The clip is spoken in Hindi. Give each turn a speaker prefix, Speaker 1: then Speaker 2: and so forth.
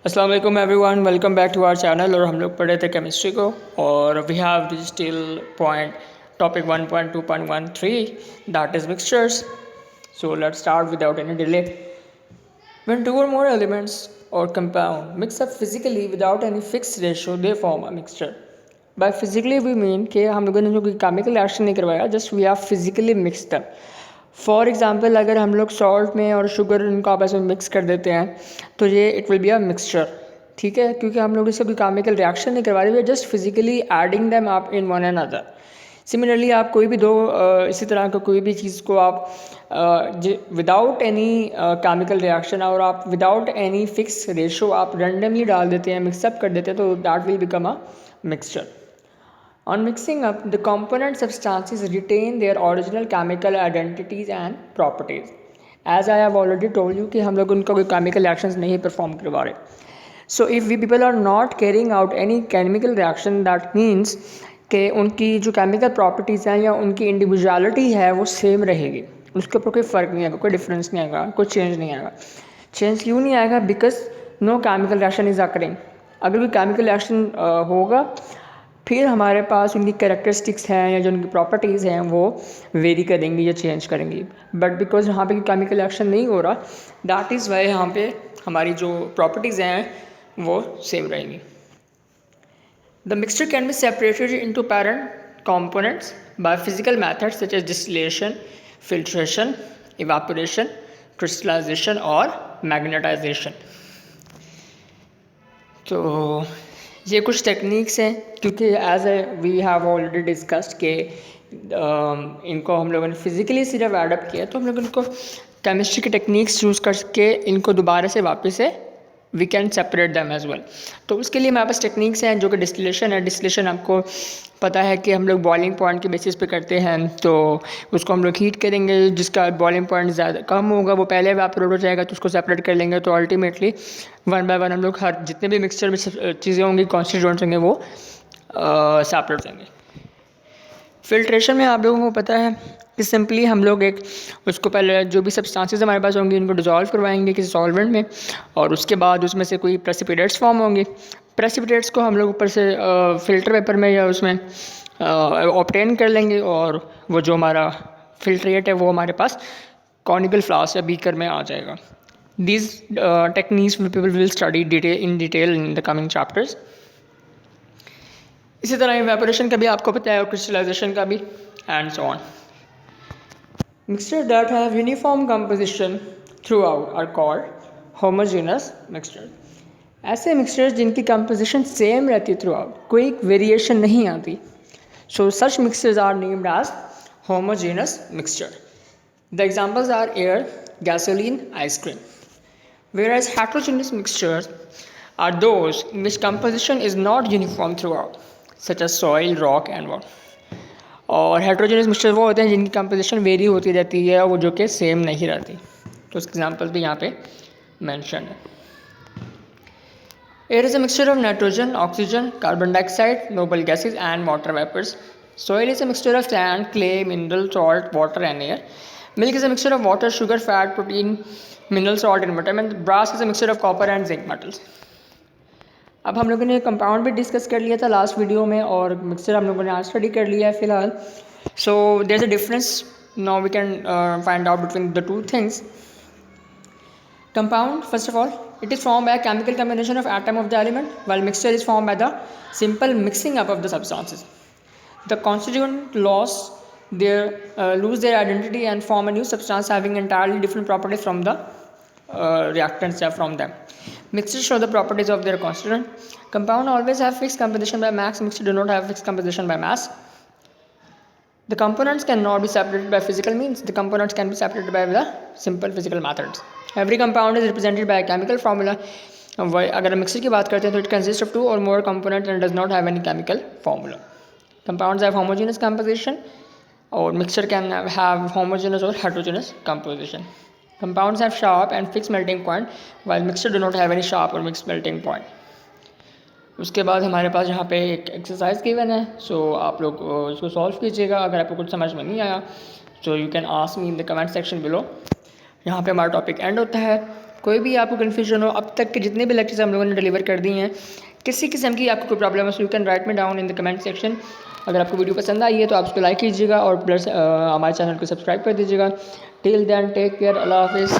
Speaker 1: अस्सलाम वालेकुम everyone, welcome back to our channel. और हम लोग पढ़े थे केमिस्ट्री को और we have still point topic 1.2.13 that is mixtures. So let's start without any delay. When two or more elements or compound mix up physically without any fixed ratio, they form a mixture. By physically we mean कि हम लोगों ने जो कोई केमिकल रिएक्शन नहीं करवाया, just we have physically mixed up. For example अगर हम लोग सॉल्ट में और शुगर इनको आपस में मिक्स कर देते हैं तो ये it will be a mixture. ठीक है, क्योंकि हम लोग इससे कोई केमिकल रिएक्शन नहीं करवा रहे, we are just physically adding them up in one another. Similarly आप कोई भी दो इसी तरह का कोई भी चीज़ को आप विदाउट एनी केमिकल रिएक्शन और आप विदाउट एनी फिक्स रेशो आप रैंडमली डाल देते हैं, मिक्सअप कर देते हैं, तो that will become a mixture. On mixing up, the component substances retain their original chemical identities and properties. As I have already told you कि हम लोग उनका कोई chemical reactions नहीं perform करवा रहे. So if we people are not carrying out any chemical reaction, that means कि उनकी जो chemical properties हैं या उनकी individuality है वो same रहेगी, उसके ऊपर कोई फ़र्क नहीं आएगा, कोई difference नहीं आएगा, कोई change नहीं आएगा। Change क्यों नहीं आएगा? Because no chemical reaction is occurring. अगर कोई chemical reaction होगा फिर हमारे पास उनकी कैरेक्टरिस्टिक्स हैं या जो उनकी प्रॉपर्टीज़ हैं वो वेरी करेंगी या चेंज करेंगी। बट बिकॉज यहाँ पे केमिकल एक्शन नहीं हो रहा, दैट इज़ वाई यहाँ पे हमारी जो प्रॉपर्टीज़ हैं वो सेम रहेंगी। The mixture can be separated into parent components by physical methods such as distillation, filtration, evaporation, crystallisation और मैग्नेटाइजेशन। तो ये कुछ टेक्निक्स हैं, क्योंकि as a we have already discussed के इनको हम लोगों ने फिज़िकली सिर्फ एडप्ट किया, तो हम लोग इनको केमिस्ट्री के टेक्निक्स यूज़ करके इनको दोबारा से वापस से we can separate them as well. तो उसके लिए हमारे पास टेक्निक्स हैं जो कि डिस्टिलेशन है। डिस्टिलेशन आपको पता है कि हम लोग बॉइलिंग पॉइंट के बेसिस पे करते हैं, तो उसको हम लोग हीट करेंगे, जिसका बॉइलिंग पॉइंट ज़्यादा कम होगा वो पहले एवापोरेट हो जाएगा, तो उसको सेपरेट कर लेंगे। तो अल्टीमेटली वन बाय वन हम लोग हर जितने भी मिक्सचर में चीज़ें होंगी, कॉन्स्टिट्यूएंट्स होंगे, वो सेपरेट होंगे। फिल्ट्रेशन में आप लोगों को पता है कि सिंपली हम लोग एक उसको पहले जो भी सब्सटेंसेस हमारे पास होंगी उनको डिज़ोल्व करवाएंगे किसी सॉल्वेंट में, और उसके बाद उसमें से कोई प्रेसिपिटेट्स फॉर्म होंगे। प्रेसिपिटेट्स को हम लोग ऊपर से फ़िल्टर पेपर में या उसमें ऑब्टेन कर लेंगे, और वो जो हमारा फिल्ट्रेट है वो हमारे पास कॉनिकल फ्लास्क या बीकर में आ जाएगा। These techniques people will study in detail in the coming chapters. इसी तरह इवेपोरेशन का भी आपको पता है और क्रिस्टलाइजेशन का भी, and so on. Mixture that have uniform composition throughout are called homogeneous mixture. ऐसे मिक्सचर्स जिनकी कंपोजिशन सेम रहती है थ्रू आउट, कोई वेरिएशन नहीं आती, so such mixtures are named as homogeneous mixture. The examples are air, gasoline, ice cream. Whereas heterogeneous mixtures are those in which composition is not uniform throughout, such as soil, rock and water. और हेट्रोजेनियस मिक्सचर वो होते हैं जिनकी कंपोजिशन वेरी होती रहती है, वो जो कि सेम नहीं रहती। तो उसके एग्जांपल्स भी यहाँ पे मेंशन है। Air is a mixture of nitrogen, oxygen, carbon dioxide, noble gases and water vapours. Soil is a mixture of sand, clay, mineral, salt, water and air. Milk is a mixture of water, sugar, fat, protein, mineral, salt and vitamin. Brass is a mixture of copper and zinc metals. अब हम लोगों ने कंपाउंड भी डिस्कस कर लिया था लास्ट वीडियो में, और मिक्सचर हम लोगों ने आज स्टडी कर लिया है फिलहाल। So there is a difference, now we can find out between the two things. Compound, first of all, it is formed by a chemical combination of atom of the element, while mixture is formed by the simple mixing up of the substances. The constituent lose their identity and form a new substance having entirely different properties from the reactants from them. Mixtures show the properties of their constituent. Compound always have fixed composition by mass. Mixture do not have fixed composition by mass. The components cannot be separated by physical means. The components can be separated by the simple physical methods. Every compound is represented by a chemical formula. अगर हम मिक्सर की बात करते हैं तो it consists of two or more components and does not have any chemical formula. Compounds have homogeneous composition, or mixture can have homogeneous or heterogeneous composition. Compounds have sharp and fixed melting point, while mixture do not have any sharp or mixed melting point. उसके बाद हमारे पास यहाँ पे एक एक्सरसाइज गिवन है, सो आप लोग उसको सॉल्व कीजिएगा। अगर आपको कुछ समझ में नहीं आया so you can ask me in the comment section below. यहाँ पे हमारा टॉपिक एंड होता है। कोई भी आपको कन्फ्यूजन हो, अब तक के जितने भी लेक्चर्स हम लोगों ने डिलीवर कर दिए हैं, किसी किस्म की आपको कोई प्रॉब्लम है, so you can write me down in the comment section. अगर आपको वीडियो पसंद आई है तो आप उसको लाइक कीजिएगा और प्लस हमारे चैनल को सब्सक्राइब कर दीजिएगा। टिल देन टेक केयर, अल्लाह हाफिज़।